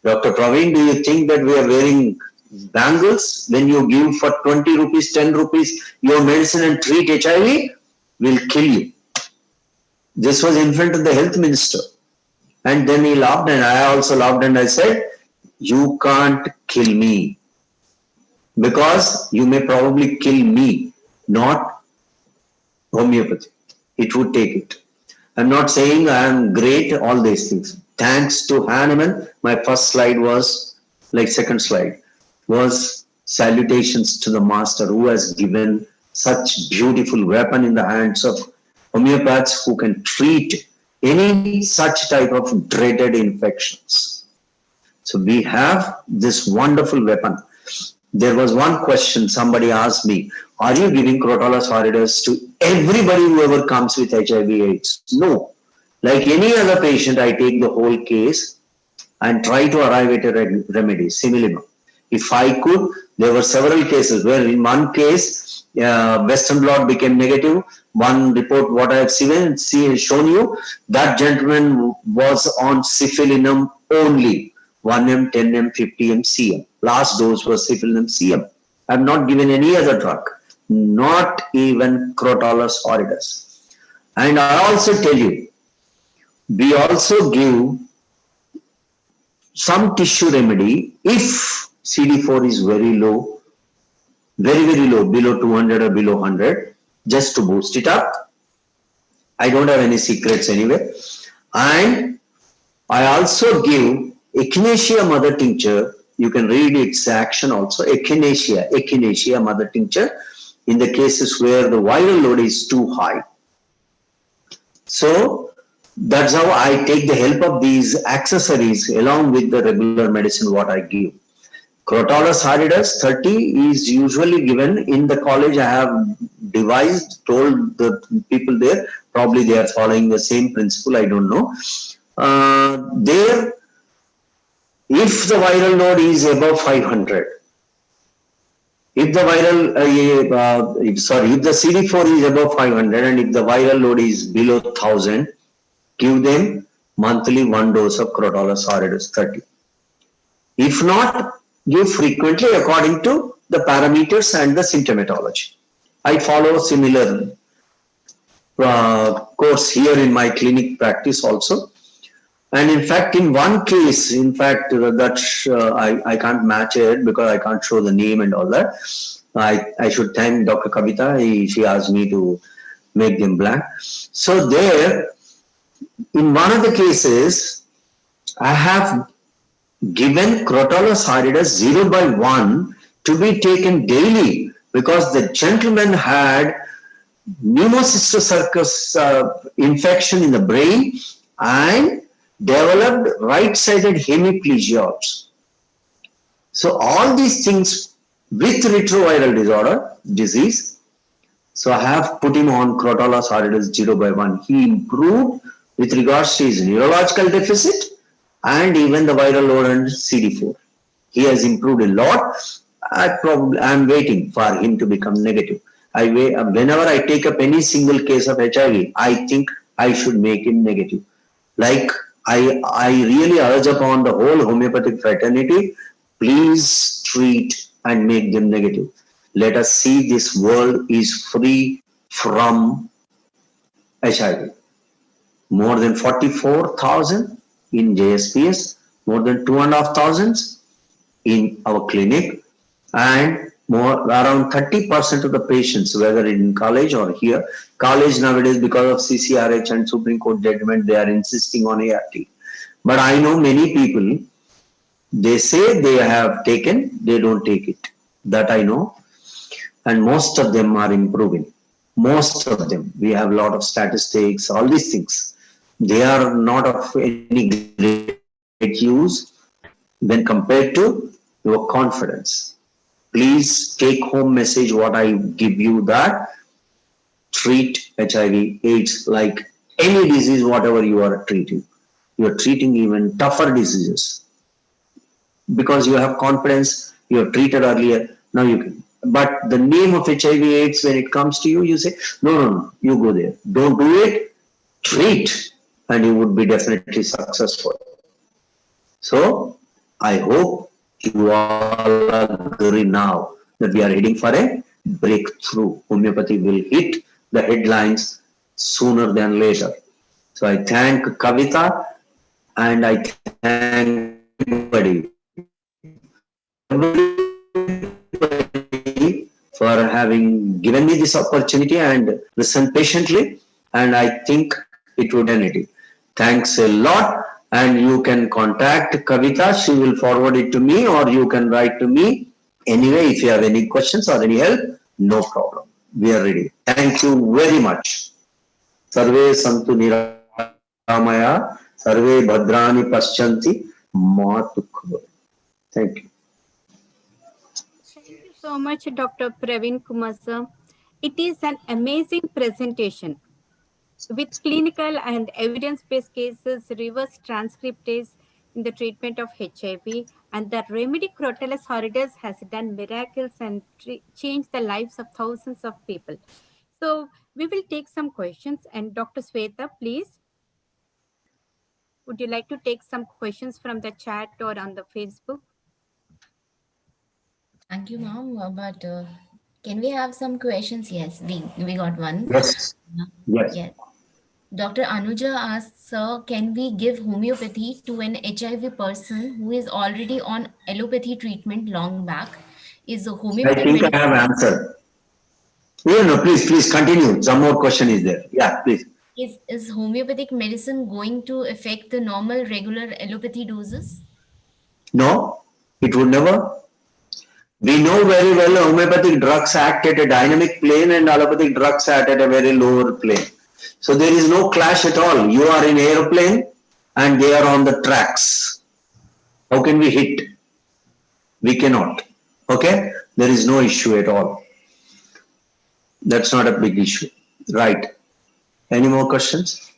Dr. Praveen, do you think that we are wearing bangles? When you give for 20 rupees, 10 rupees, your medicine and treat HIV, we'll kill you. This was in front of the health minister. And then he laughed, and I also laughed, and I said, you can't kill me, because you may probably kill me, not homeopathy. It would take it. I'm not saying I am great, all these things. Thanks to Hahnemann, my first slide was, like second slide, was salutations to the master who has given such beautiful weapon in the hands of homeopaths who can treat any such type of dreaded infections. So we have this wonderful weapon. There was one question somebody asked me, are you giving Crotalus horridus to everybody who ever comes with HIV/AIDS? No. Like any other patient, I take the whole case and try to arrive at a remedy, similima. If I could, there were several cases where in one case, Western blot became negative. One report, what I have shown you, that gentleman was on cifilinum only. 1M, 10M, 50M, CM. Last dose was cifilinum CM. I have not given any other drug, not even Crotalus horridus. And I also tell you, we also give some tissue remedy if CD4 is very low, very low, below 200 or below 100, just to boost it up. I don't have any secrets anyway. And I also give Echinacea mother tincture. You can read its action also. Echinacea mother tincture in the cases where the viral load is too high. So that's how I take the help of these accessories along with the regular medicine what I give. Crotalus horridus 30 is usually given in the college. I have devised, told the people there, probably they are following the same principle, I don't know. There, if the viral load is above 500, if the viral, if the CD4 is above 500 and if the viral load is below 1000, give them monthly 1 dose of Crotalus horridus 30. If not, give frequently according to the parameters and the symptomatology. I follow similar course here in my clinic practice also. And in fact, in one case, that I can't match it because I can't show the name and all that. I should thank Dr. Kavita. She asked me to make them blank. So there, in one of the cases, I have given Crotalus horridus 0/1 to be taken daily because the gentleman had pneumocystis infection in the brain and developed right-sided hemiplegia also. So all these things with retroviral disease. So I have put him on Crotalus horridus 0/1. He improved with regards to his neurological deficit and even the viral load and CD4. He has improved a lot. I'm waiting for him to become negative. Whenever I take up any single case of HIV, I think I should make him negative. Like I really urge upon the whole homeopathic fraternity, please treat and make them negative. Let us see this world is free from HIV. More than 44,000 in JSPS, more than 2,500 in our clinic, and more around 30% of the patients, whether in college or here. College nowadays, because of CCRH and Supreme Court judgment, they are insisting on ART. But I know many people, they say they have taken, they don't take it. That I know. And most of them are improving. Most of them. We have a lot of statistics, all these things. They are not of any great use when compared to your confidence. Please take home message what I give you, that treat HIV AIDS like any disease, whatever you are treating. You are treating even tougher diseases. Because you have confidence, you have treated earlier, now you can. But the name of HIV AIDS, when it comes to you, you say, no, you go there. Don't do it, treat, and you would be definitely successful. So, I hope you all agree now that we are heading for a breakthrough. Homeopathy will hit the headlines sooner than later. So, I thank Kavita and I thank everybody for having given me this opportunity and listen patiently, and I think it would end it. Thanks a lot, and you can contact Kavita. She will forward it to me, or you can write to me. Anyway, if you have any questions or any help, no problem. We are ready. Thank you very much. Sarve santu niramaya, sarve bhadrani paschanti, ma dukkha. Thank you. Thank you so much, Dr. Praveen Kumar sir. It is an amazing presentation. With clinical and evidence-based cases, reverse transcriptase in the treatment of HIV, and the remedy Crotalus horridus has done miracles and changed the lives of thousands of people. So we will take some questions, and Dr. Sweta, please. Would you like to take some questions from the chat or on the Facebook? Thank you, ma'am. But can we have some questions? Yes, we got one. Yes. Yes. Dr. Anuja asks, sir, can we give homeopathy to an HIV person who is already on allopathy treatment long back? Is the homeopathy? I think I have answered. No, please continue. Some more question is there. Yeah, please. Is homeopathic medicine going to affect the normal regular allopathy doses? No, it would never. We know very well homeopathic drugs act at a dynamic plane and allopathic drugs act at a very lower plane. So there is no clash at all. You are in aeroplane and they are on the tracks. How can we hit? We cannot. Okay? There is no issue at all. That's not a big issue. Right. Any more questions?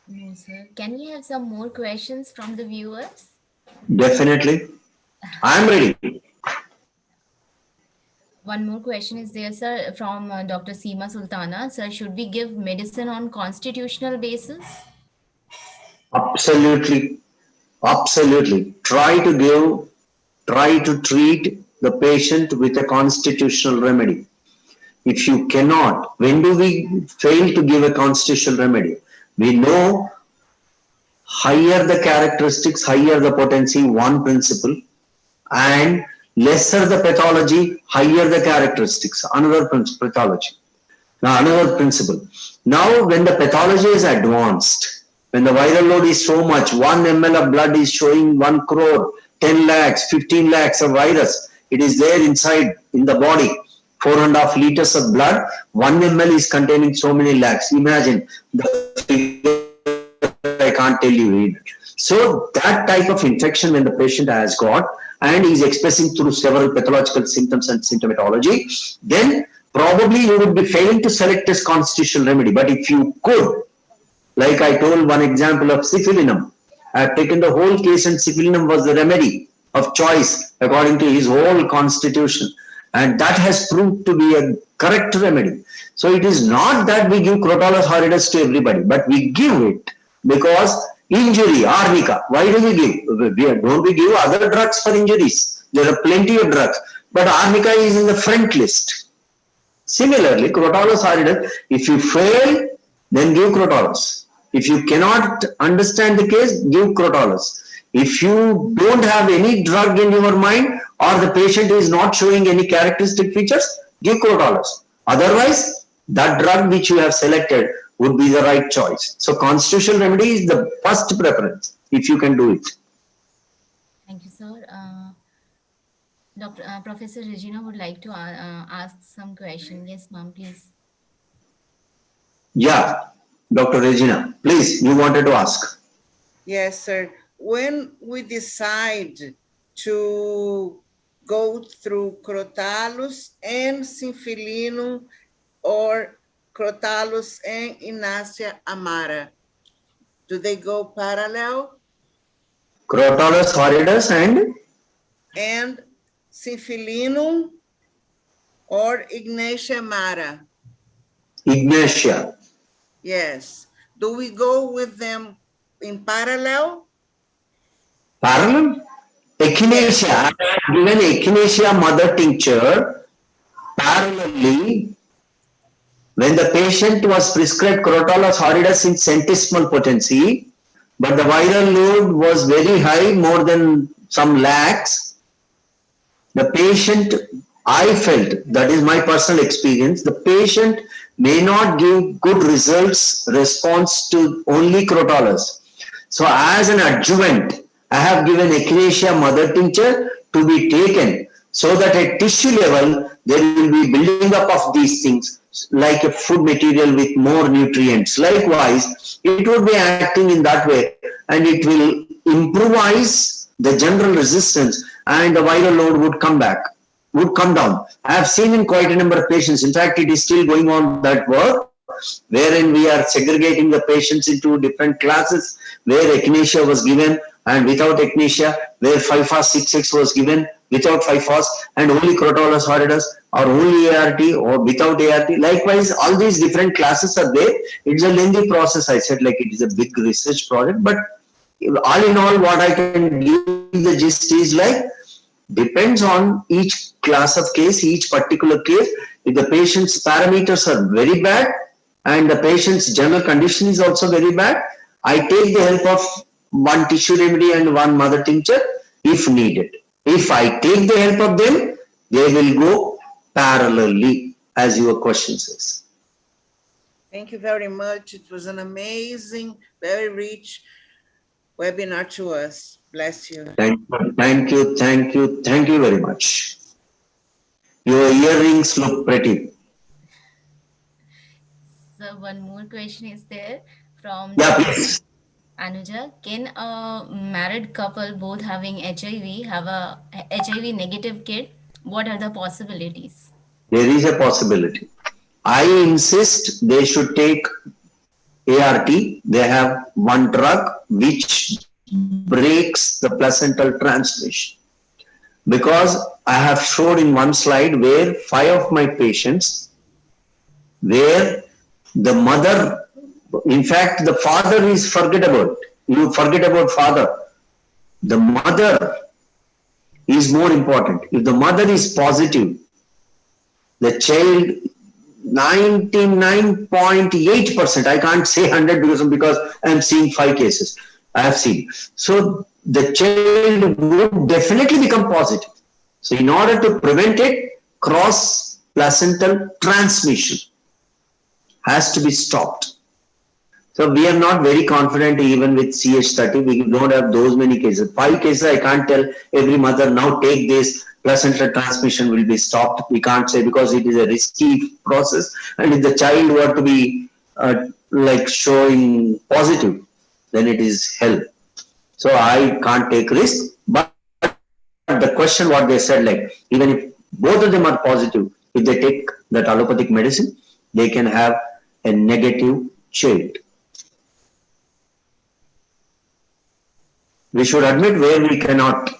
No, sir. Can we have some more questions from the viewers? Definitely. I am ready. One more question is there, sir, from Dr. Seema Sultana. Sir, should we give medicine on constitutional basis? Absolutely. Absolutely. Try to treat the patient with a constitutional remedy. If you cannot, when do we fail to give a constitutional remedy? We know higher the characteristics, higher the potency, one principle, and lesser the pathology, higher the characteristics, another pathology. Now, another principle. Now, when the pathology is advanced, when the viral load is so much, 1 ml of blood is showing 1 crore, 10 lakhs, 15 lakhs of virus, it is there inside in the body. 4.5 liters of blood, 1 ml is containing so many lakhs. Imagine the figure, I can't tell you. So that type of infection when the patient has got and is expressing through several pathological symptoms and symptomatology, then probably you would be failing to select this constitutional remedy. But if you could, like I told one example of cifilinum, I have taken the whole case and cifilinum was the remedy of choice according to his whole constitution. And that has proved to be a correct remedy. So it is not that we give Crotalus horridus to everybody, but we give it because injury, arnica. Why do we give? Don't we give other drugs for injuries? There are plenty of drugs, but arnica is in the front list. Similarly, Crotalus horridus, if you fail, then give Crotalus. If you cannot understand the case, give Crotalus. If you don't have any drug in your mind or the patient is not showing any characteristic features, give Crotalus. Otherwise, that drug which you have selected would be the right choice. So constitutional remedy is the first preference if you can do it. Thank you, sir. Professor Regina would like to ask some question. Yes, ma'am, please. Yeah, Dr. Regina, please, you wanted to ask. Yes, sir. When we decide to go through Crotalus and Sinfilinum or Crotalus and Echinacea amara, do they go parallel? Crotalus horridus and Sinfilinum or Echinacea amara? Echinacea. Yes. Do we go with them in parallel? Parallel? Echinacea. I have given Echinacea mother tincture parallelly when the patient was prescribed Crotalus horridus in centesimal potency, but the viral load was very high, more than some lakhs. The patient, I felt, that is my personal experience, the patient may not give good results response to only Crotalus. So as an adjuvant, I have given Echinacea mother tincture to be taken so that at tissue level, there will be building up of these things like a food material with more nutrients. Likewise, it would be acting in that way and it will improvise the general resistance and the viral load would come back, would come down. I have seen in quite a number of patients, in fact, it is still going on that work, wherein we are segregating the patients into different classes where Echinacea was given and without Echinacea, where 5-FAS 6X was given without 5-FAS and only Crotalus horridus or only ART or without ART. Likewise, all these different classes are there. It's a lengthy process. I said like it is a big research project, but all in all, what I can give the gist is like, depends on each class of case, each particular case. If the patient's parameters are very bad and the patient's general condition is also very bad, I take the help of one tissue remedy and one mother tincture if needed. If I take the help of them, they will go parallelly, as your question says. Thank you very much. It was an amazing, very rich webinar to us. Bless you. Thank you very much. Your earrings look pretty. So one more question is there from please. Anuja. Can a married couple both having HIV have a HIV negative kid? What are the possibilities? There is a possibility. I insist they should take ART. They have one drug which breaks the placental transmission. Because I have showed in one slide where 5 of my patients, where the mother, in fact, the father is forget about. You forget about father. The mother is more important. If the mother is positive, the child 99.8%, I can't say 100 because I'm seeing 5 cases. I have seen. So the child would definitely become positive. So in order to prevent it, cross-placental transmission has to be stopped. So we are not very confident even with CH30. We don't have those many cases. 5 cases, I can't tell every mother now take this, placental transmission will be stopped. We can't say because it is a risky process. And if the child were to be like showing positive, then it is hell. So I can't take risk. But the question what they said, like even if both of them are positive, if they take that allopathic medicine, they can have a negative child. We should admit where we cannot.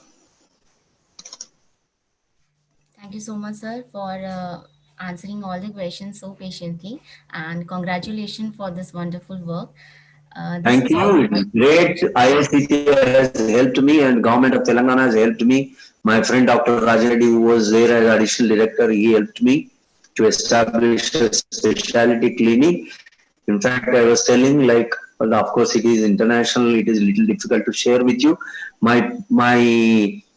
Thank you so much, sir, for answering all the questions so patiently, and congratulations for this wonderful work. Thank you. It's great. IICT has helped me and Government of Telangana has helped me. My friend Dr. Rajan Reddy, who was there as additional director, he helped me to establish a specialty clinic. In fact, I was telling, like, well, of course, it is international. It is a little difficult to share with you. My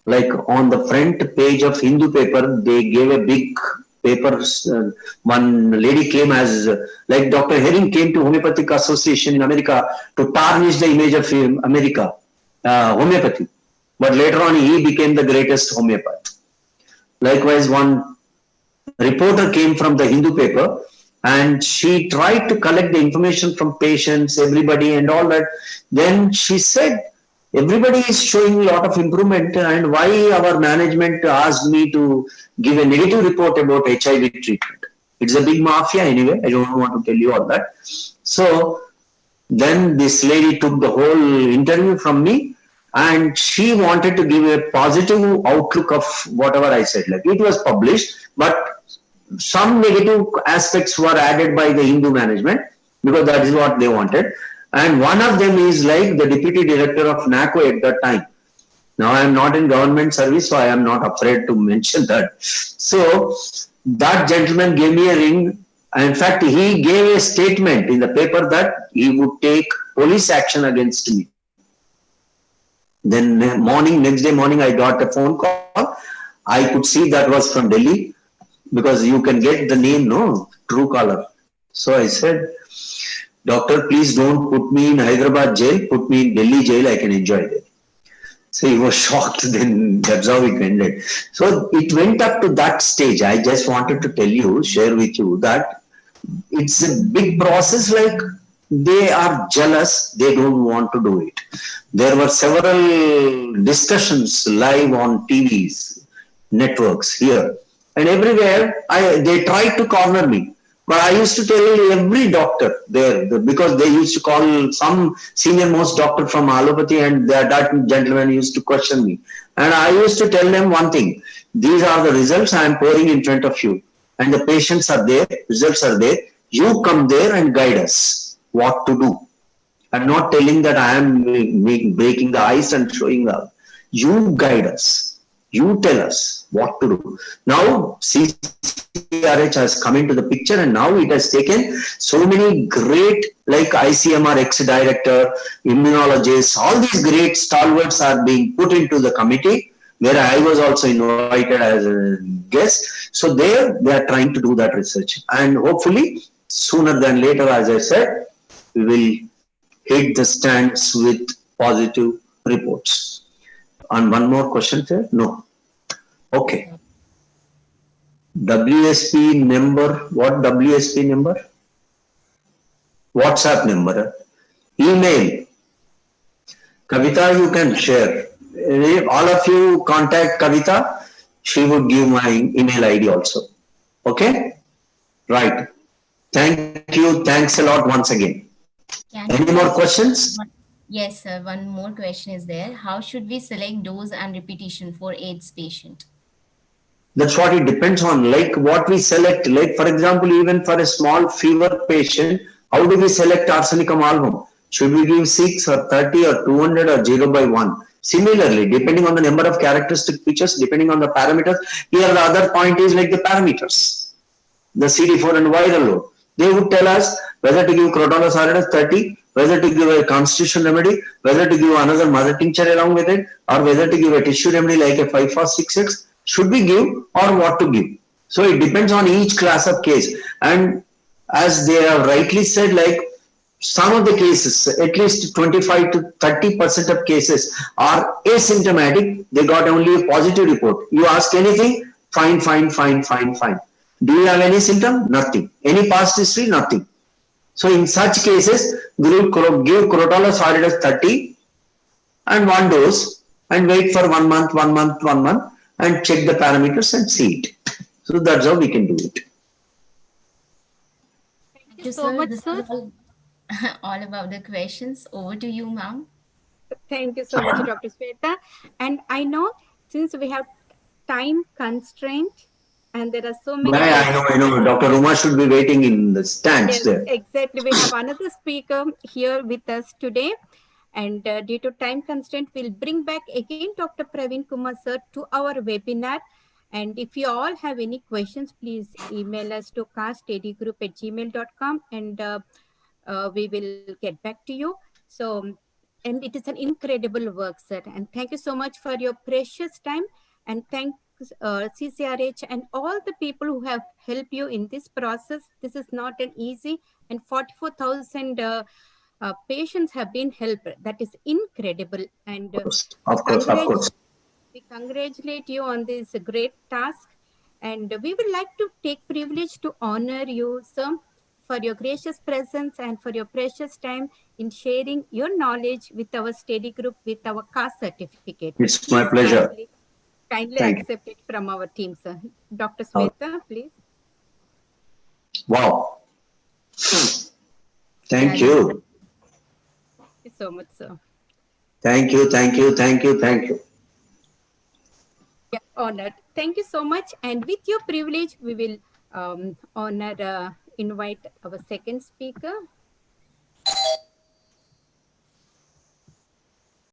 like on the front page of Hindu paper, they gave a big paper. One lady came as like Dr. Herring came to Homeopathic Association in America to tarnish the image of America, homeopathy. But later on, he became the greatest homeopath. Likewise, one reporter came from the Hindu paper and she tried to collect the information from patients, everybody and all that. Then she said, everybody is showing a lot of improvement and why our management asked me to give a negative report about HIV treatment. It's a big mafia anyway. I don't want to tell you all that. So then this lady took the whole interview from me and she wanted to give a positive outlook of whatever I said. Like it was published, but some negative aspects were added by the Hindu management because that is what they wanted. And one of them is like the deputy director of NACO at that time. Now I am not in government service, so I am not afraid to mention that. So that gentleman gave me a ring. In fact, he gave a statement in the paper that he would take police action against me. Then next day morning, I got a phone call. I could see that was from Delhi because you can get the name, no, Truecaller. So I said, doctor, please don't put me in Hyderabad jail, put me in Delhi jail, I can enjoy it. So he was shocked, then that's how it ended. So it went up to that stage. I just wanted to tell you, share with you that it's a big process, like they are jealous, they don't want to do it. There were several discussions live on TVs, networks here and everywhere. They tried to corner me. But I used to tell every doctor there, because they used to call some senior most doctor from allopathy and that gentleman used to question me. And I used to tell them one thing, these are the results I am pouring in front of you. And the patients are there, results are there. You come there and guide us what to do. I'm not telling that I am breaking the ice and showing up. You guide us. You tell us what to do. Now, CCRH has come into the picture and now it has taken so many great, like ICMR ex-director, immunologists, all these great stalwarts are being put into the committee where I was also invited as a guest. So there they are trying to do that research. And hopefully, sooner than later, as I said, we will hit the stands with positive reports. And one more question, sir? No. Okay. WSP number, what WSP number? WhatsApp number. Email. Kavita, you can share. All of you contact Kavita. She would give my email ID also. Okay? Right. Thank you. Thanks a lot once again. Any more questions? Yes, sir. One more question is there. How should we select dose and repetition for AIDS patient? That's what it depends on, like what we select. Like for example, even for a small fever patient, how do we select arsenicum album? Should we give 6 or 30 or 200 or 0/1? Similarly, depending on the number of characteristic features, depending on the parameters, here the other point is like the parameters, the CD4 and viral load. They would tell us whether to give Crotalus aureus 30, whether to give a constitutional remedy, whether to give another mother tincture along with it, or whether to give a tissue remedy like a 5-4-6-6. Should we give or what to give? So it depends on each class of case. And as they have rightly said, like some of the cases, at least 25 to 30% of cases are asymptomatic. They got only a positive report. You ask anything, fine, fine, fine, fine, fine. Do you have any symptom? Nothing. Any past history? Nothing. So in such cases, give Crotalus horridus 30 and one dose and wait for 1 month, 1 month, 1 month and check the parameters and see it. So that's how we can do it. Thank you so much, This sir. is all about the questions. Over to you, ma'am. Thank you so much, Dr. Sweta. And I know since we have time constraint and there are so many. I know. Dr. Ruma should be waiting in the stands there. Exactly. We have another speaker here with us today. And due to time constraint, we'll bring back again Dr. Praveen Kumar sir to our webinar. And if you all have any questions, please email us to caststdgroup@gmail.com and we will get back to you. So, and it is an incredible work, sir. And thank you so much for your precious time. And thanks CCRH and all the people who have helped you in this process. This is not an easy, and 44,000 patients have been helped. That is incredible. And Of course. we congratulate you on this great task. And we would like to take privilege to honor you, sir, for your gracious presence and for your precious time in sharing your knowledge with our study group, with our CAST certificate. It's my pleasure. Kindly Thank accept it from our team, sir. Dr. Sweta, please. Wow. Thank you. Thank you so much, sir. Thank you. Yeah, honored. Thank you so much. And with your privilege, we will invite our second speaker.